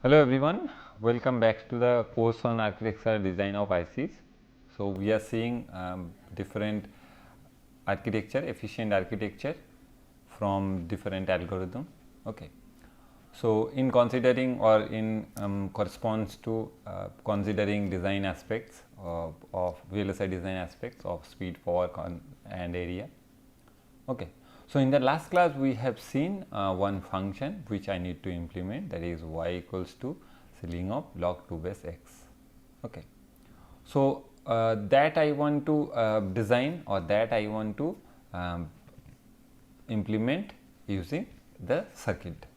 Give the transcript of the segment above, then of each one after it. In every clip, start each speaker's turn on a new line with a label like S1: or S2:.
S1: Hello everyone, welcome back to the course on architectural design of ICs. So we are seeing different architecture, efficient architecture from different algorithm. Okay. So in considering or in corresponds to considering design aspects of VLSI design aspects of speed, power and area. Okay. So in the last class we have seen one function which I need to implement, that is y equals to ceiling of log 2 base x. Okay. So that I want to design, or that I want to implement using the circuit,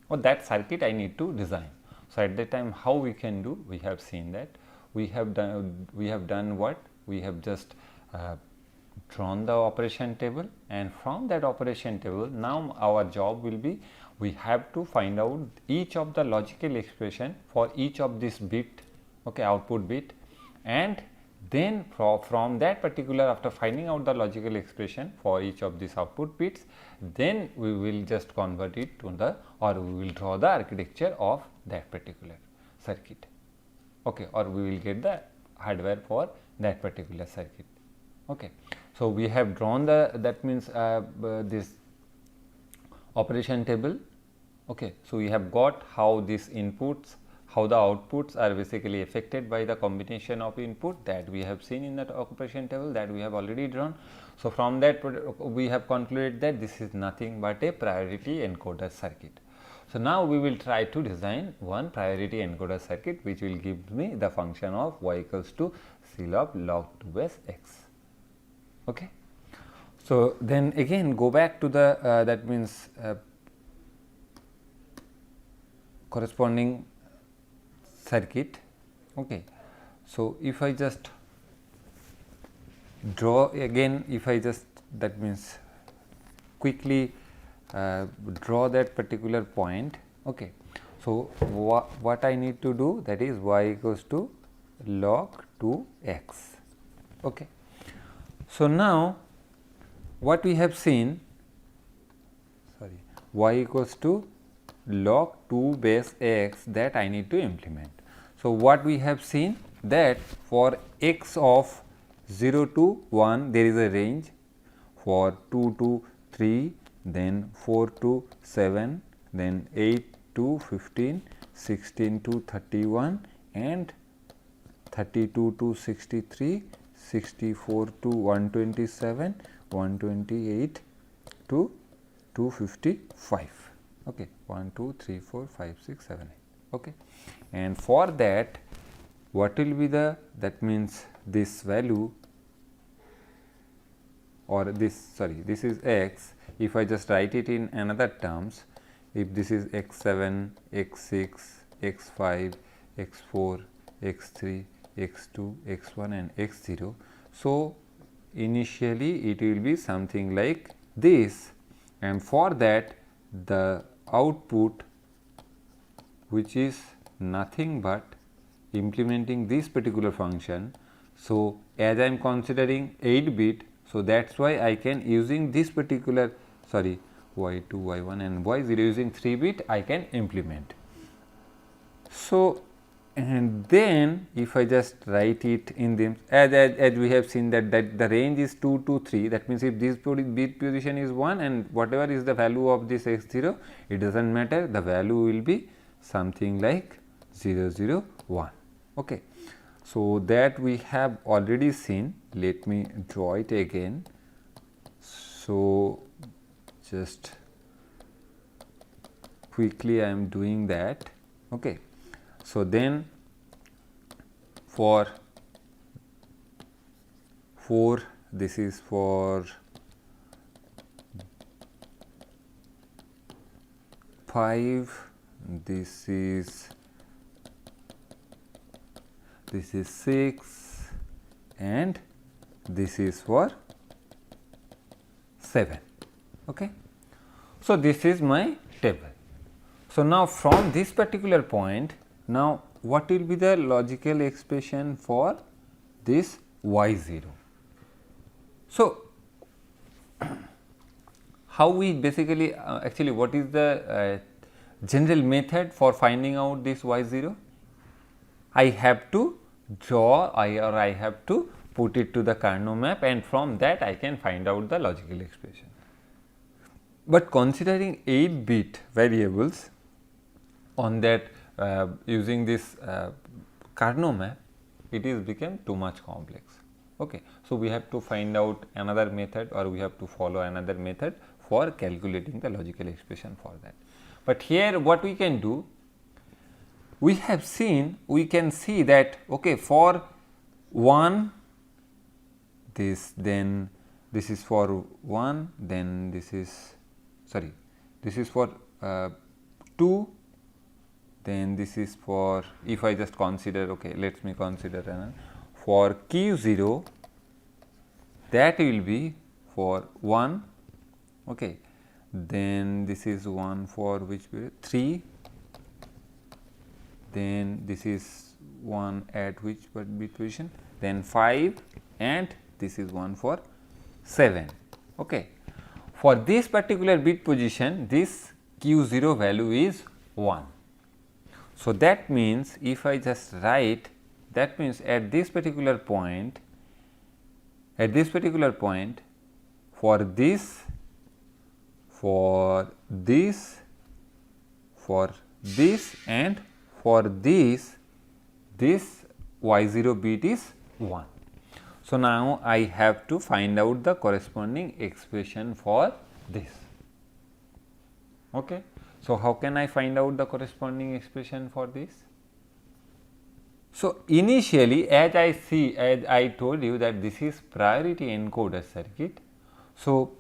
S1: or that circuit I need to design. So at that time how we can do, we have seen that we have done what we have just drawn the operation table, and from that operation table now our job will be, we have to find out each of the logical expression for each of this bit, okay, output bit, and then from that particular, after finding out the logical expression for each of these output bits, then we will just convert it to the, or we will draw the architecture of that particular circuit, okay, or we will get the hardware for that particular circuit. Okay. So we have drawn the, that means this operation table. Okay. So we have got how these inputs, how the outputs are basically affected by the combination of input, that we have seen in that operation table, that we have already drawn. So from that we have concluded that this is nothing but a priority encoder circuit. So now we will try to design one priority encoder circuit which will give me the function of y equals to CL of log 2 base x. Okay. So then again go back to the that means corresponding circuit. Okay. So if I just draw again, if I just, that means quickly draw that particular point. Okay. So what I need to do, that is y equals to log 2 x. Okay. So now what we have seen, sorry, y equals to log 2 base x, that I need to implement. So what we have seen, that for x of 0 to 1 there is a range, for 2 to 3, then 4 to 7, then 8 to 15, 16 to 31 and 32 to 63, 64 to 127, 128 to 255. Okay, 1, 2, 3, 4, 5, 6, 7, 8. Okay, and for that, what will be the, that means this value, or this, sorry, this is x. If I just write it in another terms, if this is x7, x6, x5, x4, x3, x2, x1 and x0. So initially it will be something like this, and for that the output, which is nothing but implementing this particular function. So as I am considering 8 bit, so that is why I can, using this particular, sorry, y2, y1 and y0, using 3 bit I can implement. So and then if I just write it in the, as we have seen that the range is 2 to 3, that means if this bit position is 1 and whatever is the value of this x0, it does not matter, the value will be something like 0, 0, 1. Okay. So that we have already seen. Let me draw it again. So just quickly I am doing that. Okay. So then for 4, this is for 5, this is 6 and this is for 7. Okay. So this is my table. So now from this particular point, now what will be the logical expression for this y0? So how we basically actually what is the general method for finding out this y0? I have to draw or I have to put it to the Carnot map, and from that I can find out the logical expression. But considering 8-bit variables on that using this Carnot map, it is become too much complex. Okay. So, we have to find out another method, or we have to follow another method for calculating the logical expression for that. But here what we can do, we have seen, we can see that okay, for 1 this, then this is for 1, then this is sorry, this is for 2, then this is for, if I just consider, okay, let me consider another, for Q0 that will be for 1, okay, then this is 1 for which period 3, then this is 1 at which bit position, then 5, and this is 1 for 7. Okay. For this particular bit position, this Q0 value is 1. So, that means if I just write, that means at this particular point, for this, for this, and for this y0 bit is 1. So, now I have to find out the corresponding expression for this. Okay. So, how can I find out the corresponding expression for this? So, initially as I told you that this is priority encoder circuit. So,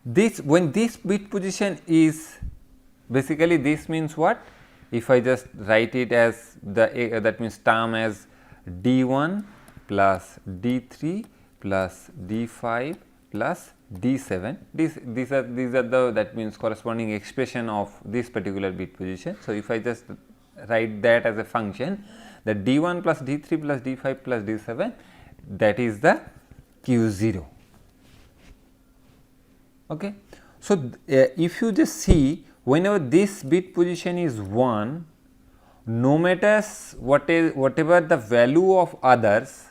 S1: this, when this bit position is basically, this means what? If I just write it as the that means term as D1 plus D3 plus D5 plus D7, these are the, that means corresponding expression of this particular bit position. So, if I just write that as a function, the D1 plus D3 plus D5 plus D7, that is the Q0. Okay. So, if you just see, whenever this bit position is 1, no matter whatever the value of others,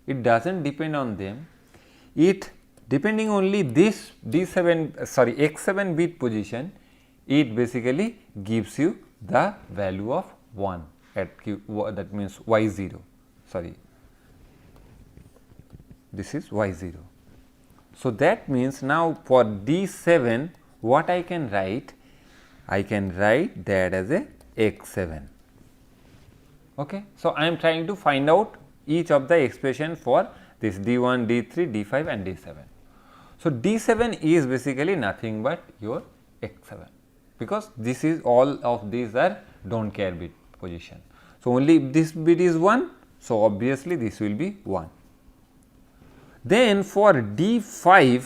S1: it does not depend on them, it depending only this x7 bit position, it basically gives you the value of 1 at Q, that means y0, this is y0. So, that means now for D7 what I can write? I can write that as a x7. Okay. So, I am trying to find out each of the expression for this D1, D3, D5 and D7. So, D7 is basically nothing but your x7, because this is all of these are do not care bit position. So, only if this bit is 1, so obviously this will be 1. Then for D5,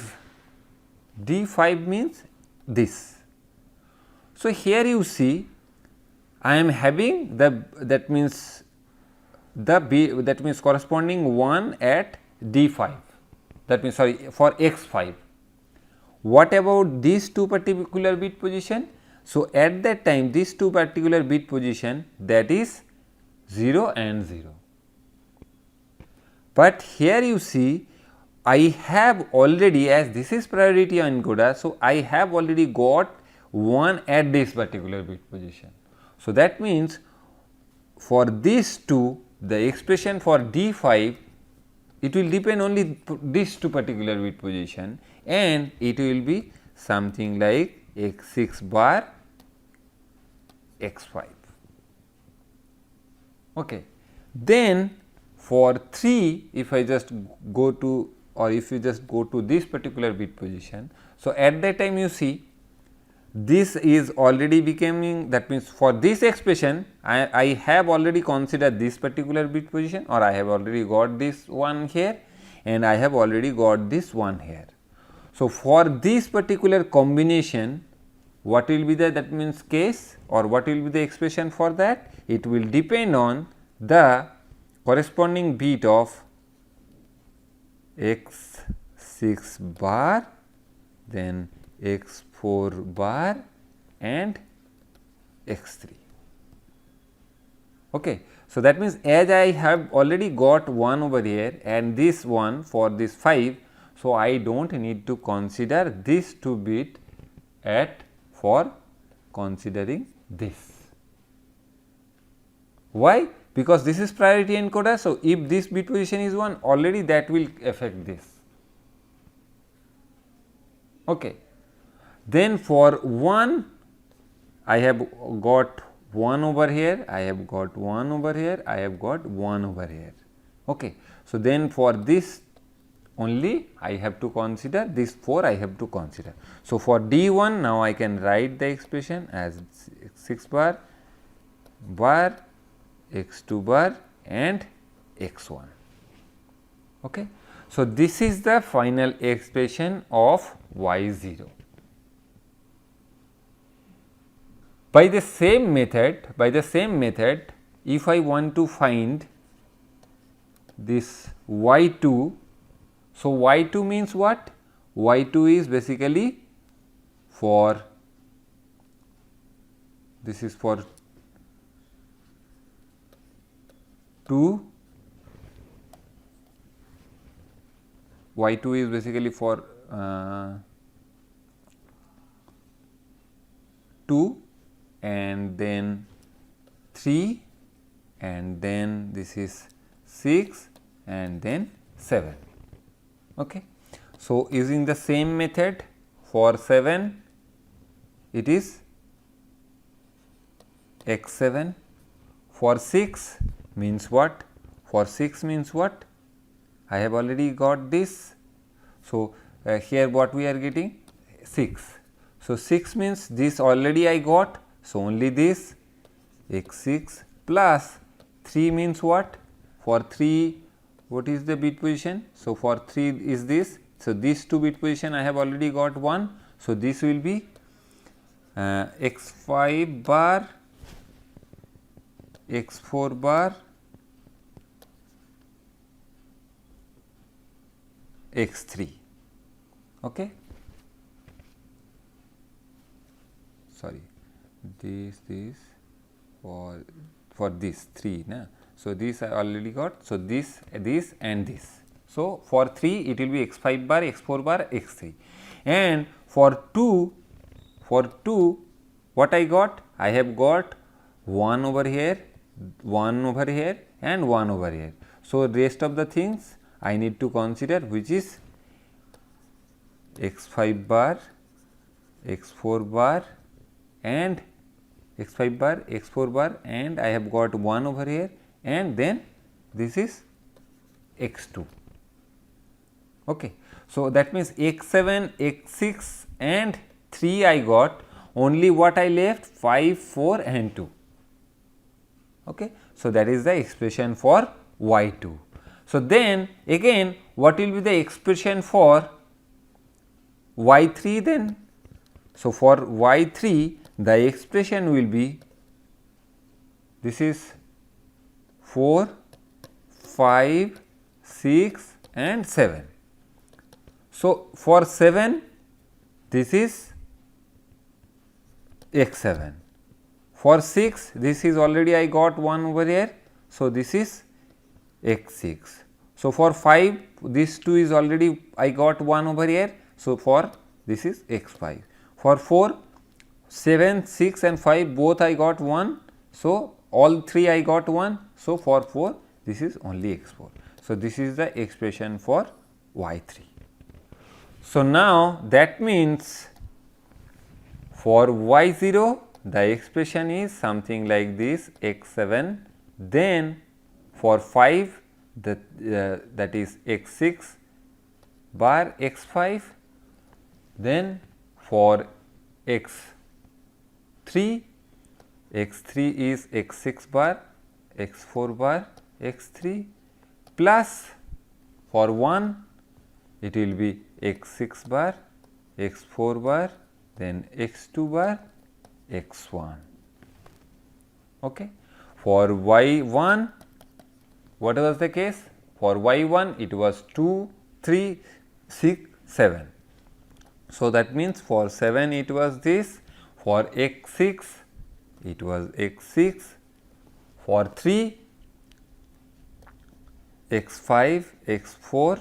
S1: D5 means this. So, here you see I am having the, that means that means corresponding 1 at D5, that means for x5. What about these two particular bit position? So, at that time these two particular bit position, that is 0 and 0. But here you see I have already, as this is priority encoder, so I have already got 1 at this particular bit position. So, that means for these two, the expression for D5, it will depend only these two particular bit position, and it will be something like x6 bar x5. Okay. Then for 3, if I just go to, or if you just go to this particular bit position, so at that time you see this is already becoming, that means for this expression I have already considered this particular bit position, or I have already got this one here and I have already got this one here. So, for this particular combination, what will be the, that means case, or what will be the expression for that? It will depend on the corresponding bit of x6 bar, then x4 x4 bar and x3. Okay. So, that means, as I have already got 1 over here and this one for this 5. So, I do not need to consider this 2 bit at for considering this. Why? Because this is priority encoder. So, if this bit position is 1, already that will affect this. Okay. Then for 1, I have got 1 over here, I have got 1 over here, I have got 1 over here. Okay. So, then for this only I have to consider this 4 I have to consider. So, for D1 now I can write the expression as x6 bar, x2 bar and x1. Okay. So, this is the final expression of y0. By the same method, if I want to find this y2, so y2 means what? Y2 is basically for, this is for 2, y2 is basically for 2 and then 3 and then this is 6 and then 7. Okay. So, using the same method for 7 it is x7, for 6 means what? For 6 means what? I have already got this. So, here what we are getting? 6. So, 6 means this already I got. So, only this x6 plus 3 means what? For 3 what is the bit position? So, for 3 is this. So, these 2 bit position I have already got 1. So, this will be x5 bar, x4 bar, x3. Okay. Sorry, this for this 3 na. So, this I already got. So, this and this. So, for 3 it will be x5 bar, x4 bar, x3, and for 2 what I got? I have got 1 over here, 1 over here and 1 over here. So, rest of the things I need to consider, which is x5 bar, x4 bar and x5 bar, x4 bar, and I have got 1 over here and then this is x2. Okay. So, that means x7, x6 and 3 I got, only what I left? 5, 4 and 2. Okay. So, that is the expression for y2. So, then again what will be the expression for y3 then? So, for y3 the expression will be, this is 4, 5, 6 and 7. So, for 7 this is x7, for 6 this is already I got 1 over here. So, this is x6. So, for 5 this 2 is already I got 1 over here. So, for this is x5. For 4, 7, 6 and 5 both I got 1. So, all 3 I got 1. So, for 4 this is only x4. So, this is the expression for y3. So, now that means for y0 the expression is something like this, x7, then for 5 that is x6 bar x5, then for x3 is x6 bar, x4 bar, x3 plus for 1 it will be x6 bar, x4 bar, then x2 bar, x1. Okay. For y1 what was the case? For y1 it was 2, 3, 6, 7. So, that means for 7 it was this, for x 6 it was x 6, for 3 x 5 x 4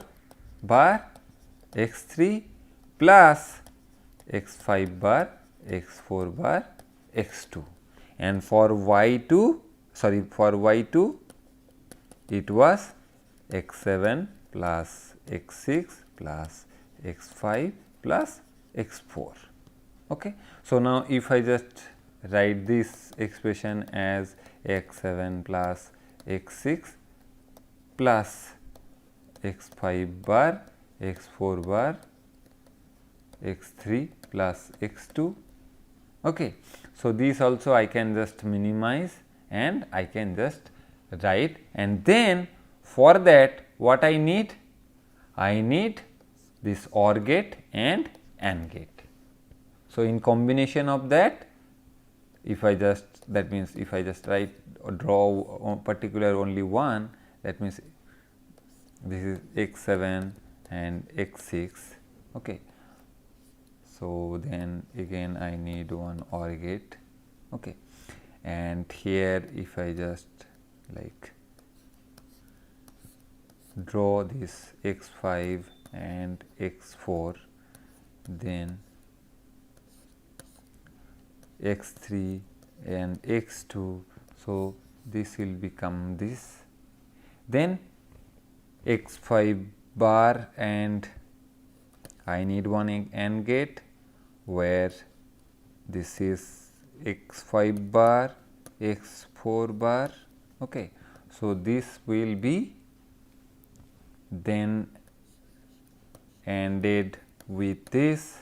S1: bar x 3 plus x 5 bar x 4 bar x 2, and for y 2 for y 2 it was x 7 plus x 6 plus x 5 plus x 4. Okay. So, now if I just write this expression as x 7 plus x 6 plus x 5 bar x 4 bar x 3 plus x 2. Okay. So, this also I can just minimize and I can just write, and then for that what I need? I need this OR gate and AND gate. So, in combination of that, if I just, that means if I just write or draw a particular only one, that means this is x 7 and x 6. Okay. So, then again I need one OR gate. Okay. And here if I just like draw this x 5 and x 4, then x 3 and x 2. So, this will become this, then x 5 bar, and I need one AND gate where this is x 5 bar x 4 bar. Okay. So, this will be then ANDed with this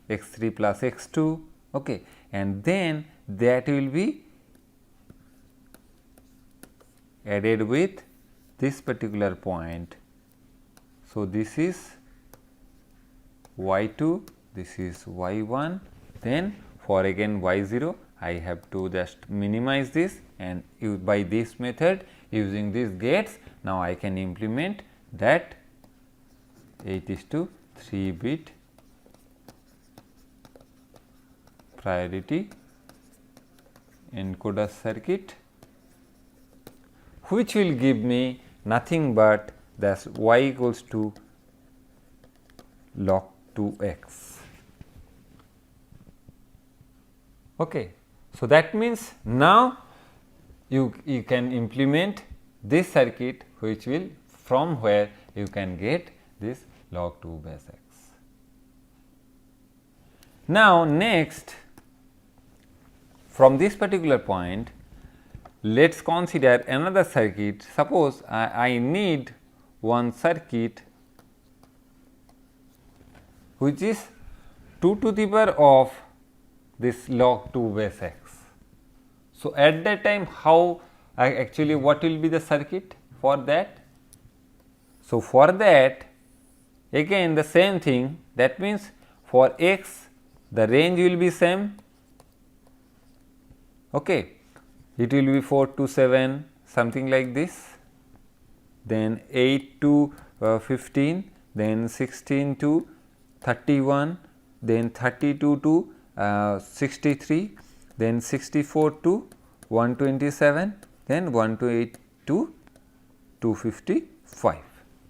S1: x 3 plus x 2. Okay. And then that will be added with this particular point. So, this is y 2, this is y 1, then for again y 0 I have to just minimize this, and by this method using these gates now I can implement that 8:3 bit priority encoder circuit, which will give me nothing but that y equals to log 2x. Okay. So, that means now you can implement this circuit, which will, from where you can get this log 2 base x. Now, next, from this particular point, let us consider another circuit. Suppose I need one circuit which is 2 to the power of this log 2 base x. So, at that time how actually what will be the circuit for that? So, for that again the same thing, that means for x the range will be same. Okay. It will be 4 to 7, something like this, then 8 to 15, then 16 to 31, then 32 to 63, then 64 to 127, then 128 to 255.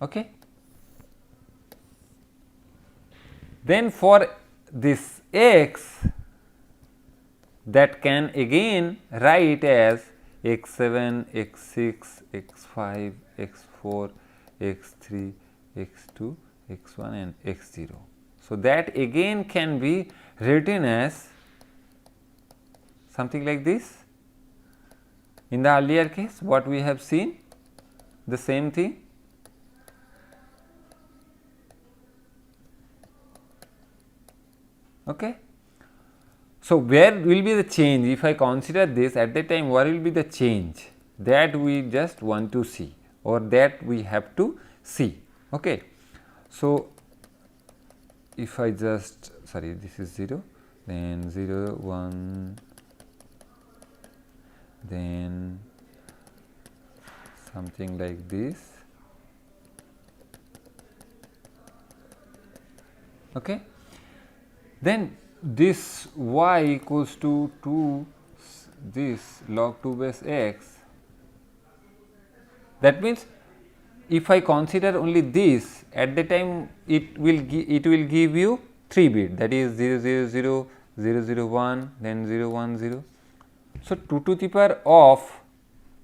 S1: Okay. Then for this x, that can again write as x 7, x 6, x 5, x 4, x 3, x 2, x 1 and x 0. So, that again can be written as something like this. In the earlier case, what we have seen, the same thing. Okay. So, where will be the change? If I consider this, at that time where will be the change, that we just want to see, or that we have to see. Okay. So, if I just, sorry, this is 0, then 0, 1, then something like this. Okay. then this y equals to 2 this log 2 base x. That means, if I consider only this, at the time it will give you 3 bit, that is 0 0 0 0 0 1 then 0 1 0. So, 2 to the power of,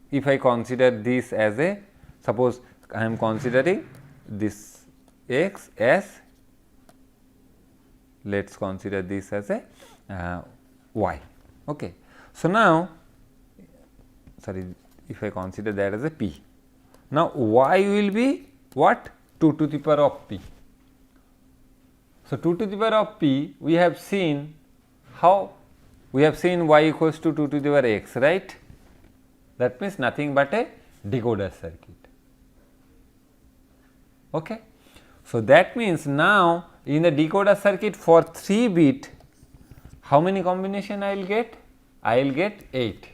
S1: if I consider this as a, suppose I am considering this x as, let us consider this as a y. Okay. So, now sorry, if I consider that as a p, now y will be what? 2 to the power of p. So, 2 to the power of p, we have seen how, we have seen y equals to 2 to the power x, right. That means nothing but a decoder circuit. Okay. So, that means now in the decoder circuit for 3 bit, how many combination I will get? I will get 8.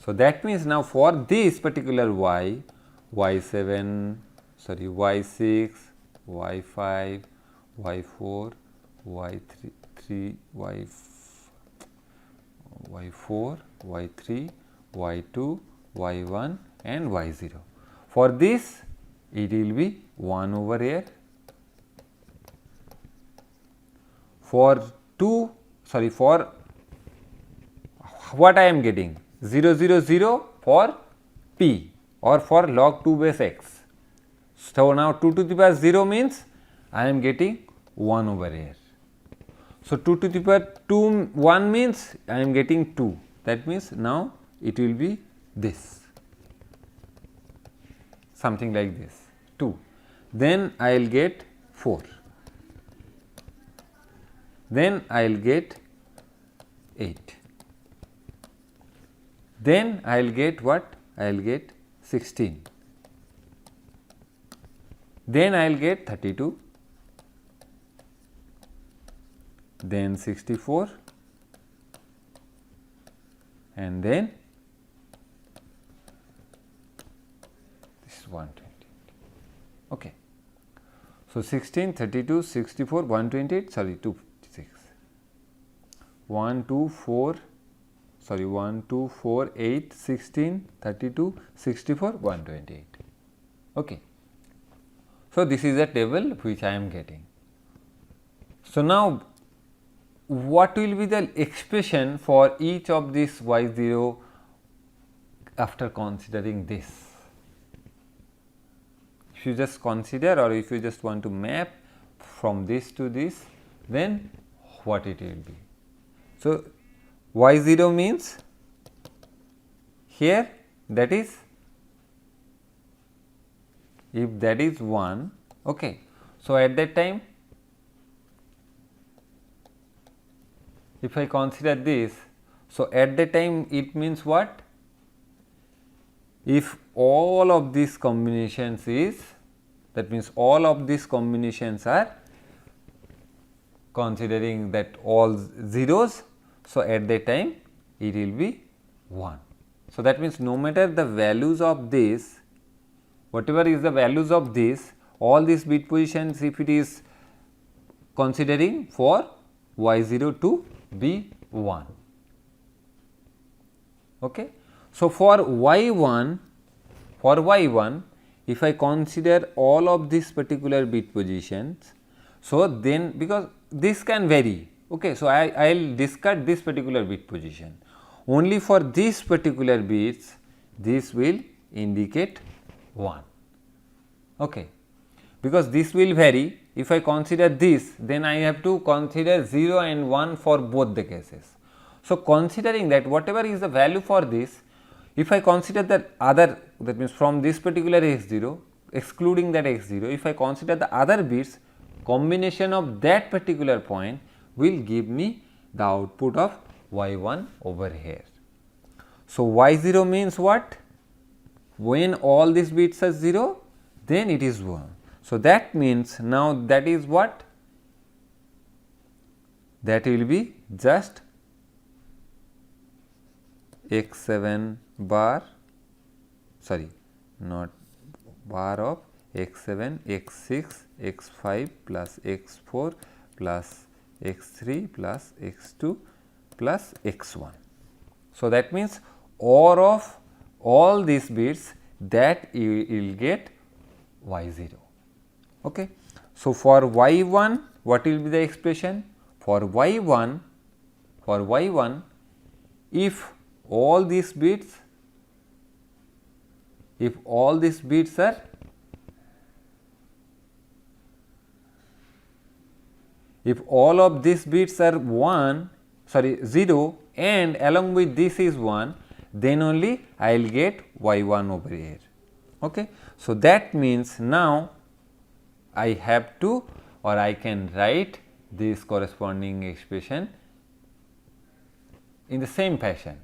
S1: So, that means now for this particular y, y7, sorry y6, y5, y4, y3, y4, y3, y2, y1 and y0. For this it will be 1 over here. For 2, sorry, for what I am getting? 0 0 0 for p or for log 2 base x. So, now 2 to the power 0 means I am getting 1 over here. So, 2 to the power 2 1 means I am getting 2, that means now it will be this, something like this 2, then I will get 4, then I will get 8. Then I will get what? I will get 16. Then I will get 32. Then 64. And then this is 128. Okay. So, 16, 32, 64, 128, sorry 256. 1, 2, 4. Sorry 1, 2, 4, 8, 16, 32, 64, 128. Okay. So, this is a table which I am getting. So, now what will be the expression for each of this y0 after considering this? If you just consider, or if you just want to map from this to this, then what it will be? So, y0 means here, that is, if that is 1, okay. So, at that time if I consider this, so at that time it means what? If all of these combinations is, that means all of these combinations are considering that all zeros. So, at that time it will be 1. So, that means no matter the values of this, whatever is the values of this, all these bit positions, if it is considering for y0 to be 1. Okay. So, for y1, if I consider all of these particular bit positions, so then because this can vary. Okay, so I will discard this particular bit position. Only for these particular bits, this will indicate 1. Okay, because this will vary. If I consider this, then I have to consider 0 and 1 for both the cases. So, considering that whatever is the value for this, if I consider that other, that means from this particular x0, excluding that x0, if I consider the other bits, combination of that particular point will give me the output of y1 over here. So, y0 means what? When all these bits are 0, then it is 1. So, that means now that is what? That will be just x7 bar, sorry, not bar of x7, x6, x5 plus x4 plus x3 plus x2 plus x1. So, that means OR of all these bits, that you will get y0. Okay. So, for y1 what will be the expression? For y1, if all these bits, are if all of these bits are 0 and along with this is 1, then only I will get y1 over here. Okay. So, that means now I have to, or I can write this corresponding expression in the same fashion.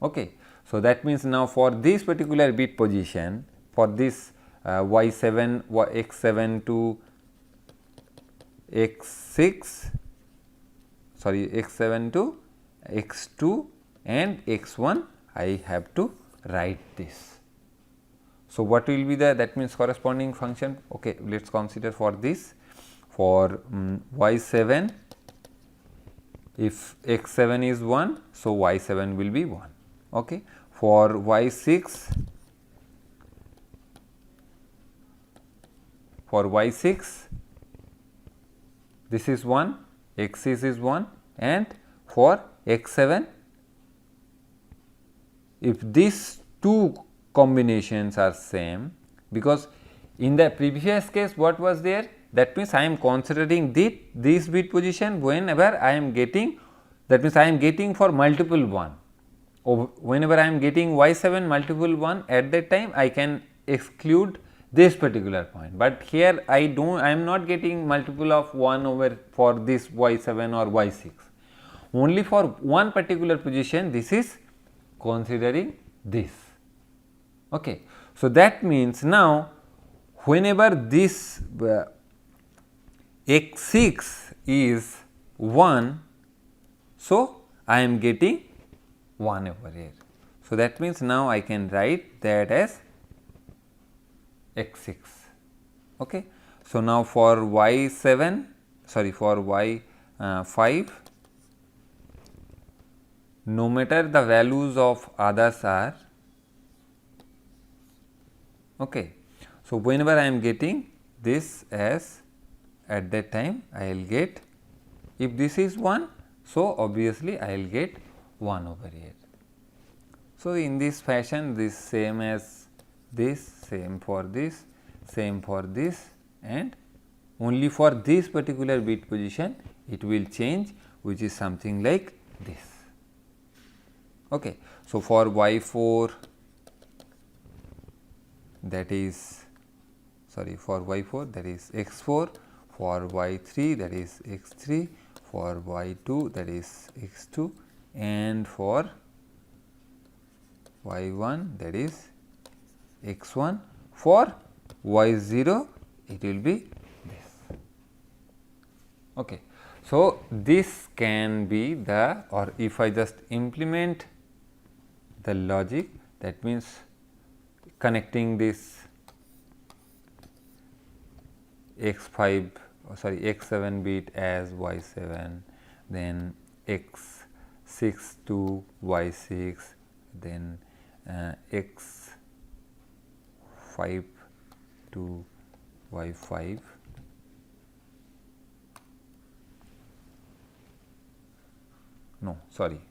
S1: Okay. So, that means now for this particular bit position, for this y7 x7 to x6, sorry, x7 to x2 and x1, I have to write this. So, what will be the, that means corresponding function? Okay, let us consider for this. For y7, if x7 is 1, so y7 will be 1. Okay. For y6, this is 1, x6 is 1, and for x7, if these two combinations are same, because in the previous case what was there, that means I am considering this bit position whenever I am getting, that means I am getting for multiple 1. Whenever I am getting y7 multiple 1, at that time I can exclude this particular point, but here I am not getting multiple of 1 over for this y7 or y6, only for one particular position this is considering this. Okay. So, that means now whenever this x6 is 1, so I am getting 1 over here. So, that means now I can write that as x6. Okay. So, now for y7, sorry, for y5, no matter the values of others are, okay. So, whenever I am getting this as, at that time I will get, if this is 1, so obviously I will get 1 over here. So, in this fashion, this same as this, same for this, same for this, and only for this particular bit position it will change, which is something like this. Okay. So, for y4, that is, sorry, for y4 that is x4, for y3 that is x3, for y2 that is x2, and for y1 that is x1, for y0 it will be this. Okay. So, this can be the, or if I just implement the logic, that means connecting this x5, sorry, x7 bit as y7, then x6 to y6, then x5 to y5, no, sorry,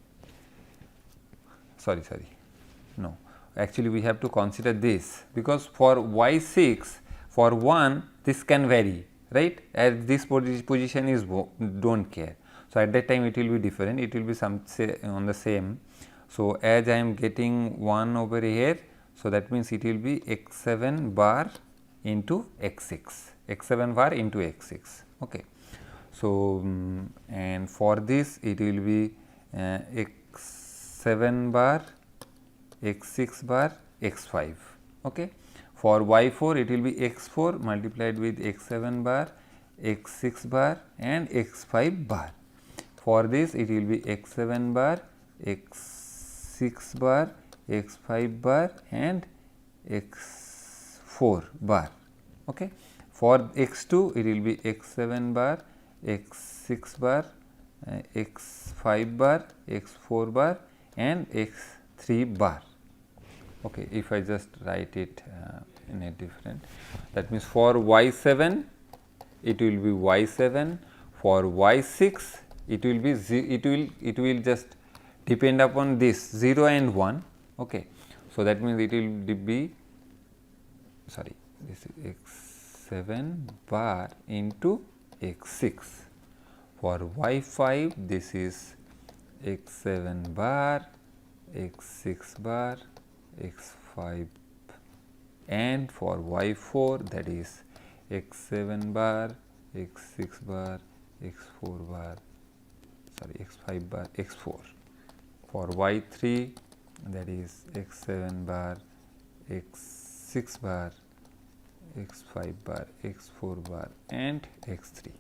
S1: no, actually we have to consider this, because for y6, for 1 this can vary, right, as this position is do not care. So, at that time it will be different, it will be some say on the same. So, as I am getting 1 over here, so that means it will be x7 bar into x6, x7 bar into x6. Okay. So, and for this it will be x7 bar, x6 bar, x5. Okay. For y4 it will be x4 multiplied with x7 bar, x6 bar and x5 bar. For this it will be x7 bar, x6 bar, x5 bar and x4 bar. Okay. For x2 it will be x7 bar, x6 bar, x5 bar, x4 bar and x3 bar. Okay, if I just write it in a different, that means for y7 it will be y7, for y6 it will be it will just depend upon this 0 and 1. Okay. So, that means it will be sorry this is x7 bar into x6. For y5 this is x7 bar, x6 bar, x5 and for y4 that is x7 bar, x6 bar, x4 bar, sorry x5 bar, x4. For y3 that is x7 bar, x6 bar, x5 bar, x4 bar and x3.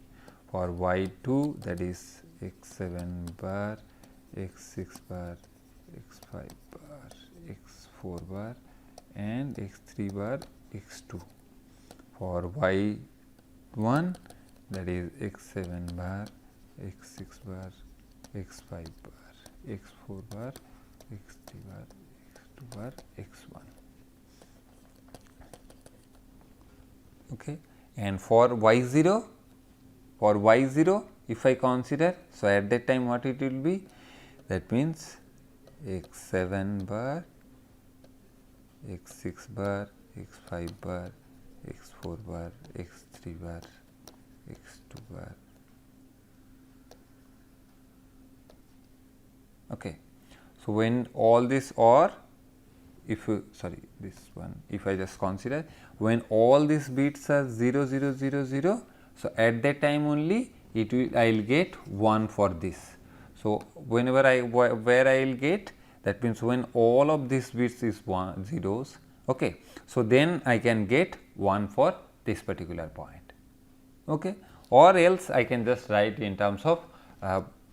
S1: For y2 that is x7 bar, x6 bar, x5 bar, x4 bar and x3 bar, x2. For y1 that is x7 bar, x6 bar, x5 bar, x4 bar, x3 bar, x2 bar, x1. Okay. And for y0, if I consider, so at that time what it will be, that means x7 bar, x6 bar, x5 bar, x4 bar, x3 bar, x2 bar. Okay. So, when all this, or if you sorry this one, if I just consider when all these bits are 0 0 0 0, so at that time only it will I will get 1 for this. So, whenever where I will get, that means when all of these bits is zeros, okay. So, then I can get 1 for this particular point, okay. Or else I can just write in terms of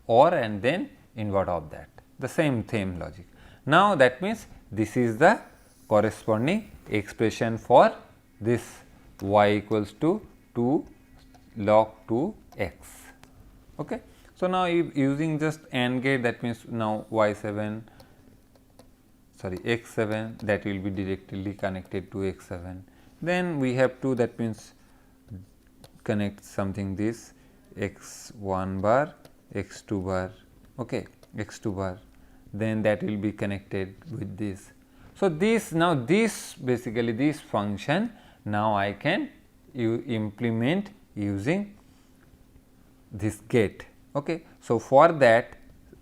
S1: or and then invert of that, the same logic. Now, that means this is the corresponding expression for this y equals to 2 log 2 x. Okay. So, now using just AND gate, that means now y7 sorry x7 that will be directly connected to x7. Then we have to, that means connect something this x1 bar, x2 bar, okay, x2 bar, then that will be connected with this. So, this now this basically this function now I can implement using this gate. Okay. So, for that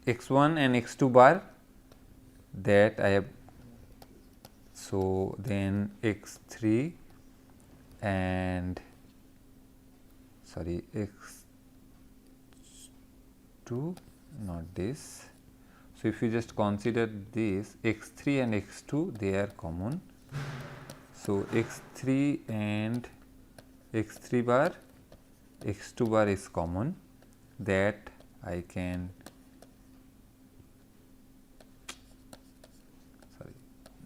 S1: x1 and x2 bar that I have, so then x3 and sorry x2, not this. So, if you just consider this x3 and x2, they are common. So, x3 and x3 bar, x2 bar is common, that I can, sorry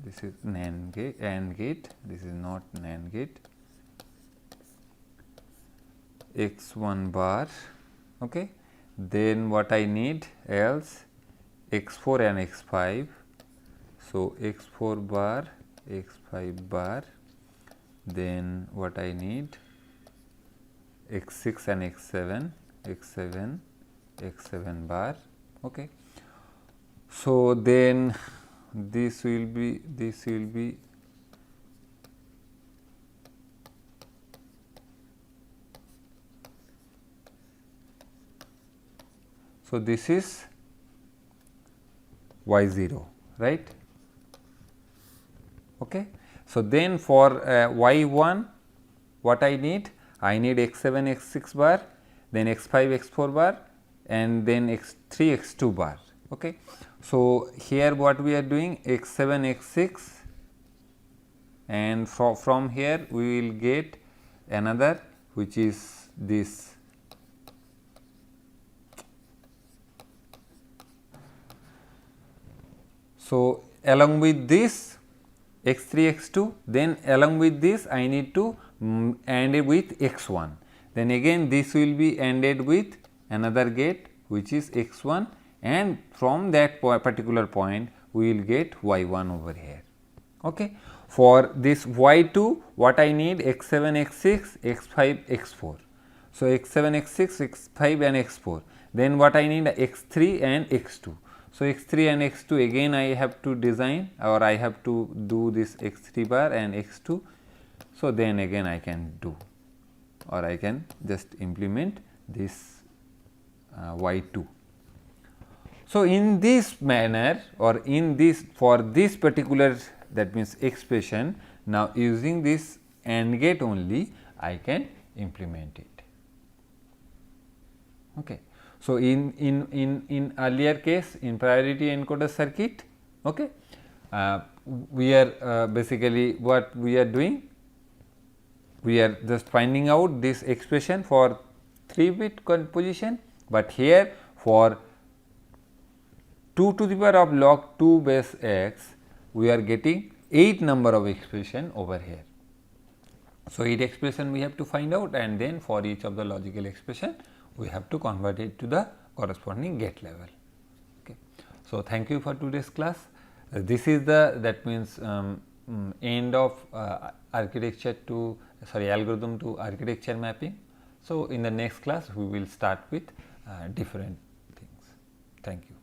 S1: this is NAND gate, AND gate, this is not NAND gate, x1 bar, okay. Then what I need else, x4 and x5. So, x4 bar, x5 bar, then what I need x6 and x7, x7, x7 bar. Okay. So, then this will be so this is y0, right. Okay. So, then for y1 what I need? I need x7, x6 bar, then x5, x4 bar and then x3, x2 bar. Okay. So, here what we are doing x7, x6 and from here we will get another which is this. So, along with this x3, x2, then along with this I need to AND it with x1, then again this will be ANDed with another gate which is x1, and from that particular point we will get y1 over here. Okay. For this y2, what I need? x7, x6, x5, x4. So, x7, x6, x5 and x4. Then what I need? x3 and x2. So, x3 and x2 again I have to design, or I have to do this x3 bar and x2. So, then again I can do, or I can just implement this y2. So, in this manner, or in this, for this particular, that means expression, now using this AND gate only I can implement it. Okay. So, in earlier case, in priority encoder circuit, okay, we are basically what we are doing, we are just finding out this expression for 3-bit position, but here for 2 to the power of log 2 base x, we are getting 8 number of expression over here. So, 8 expression we have to find out, and then for each of the logical expression we have to convert it to the corresponding gate level. Okay. So, thank you for today's class. This is the, that means end of architecture to algorithm to architecture mapping. So, in the next class we will start with different things. Thank you.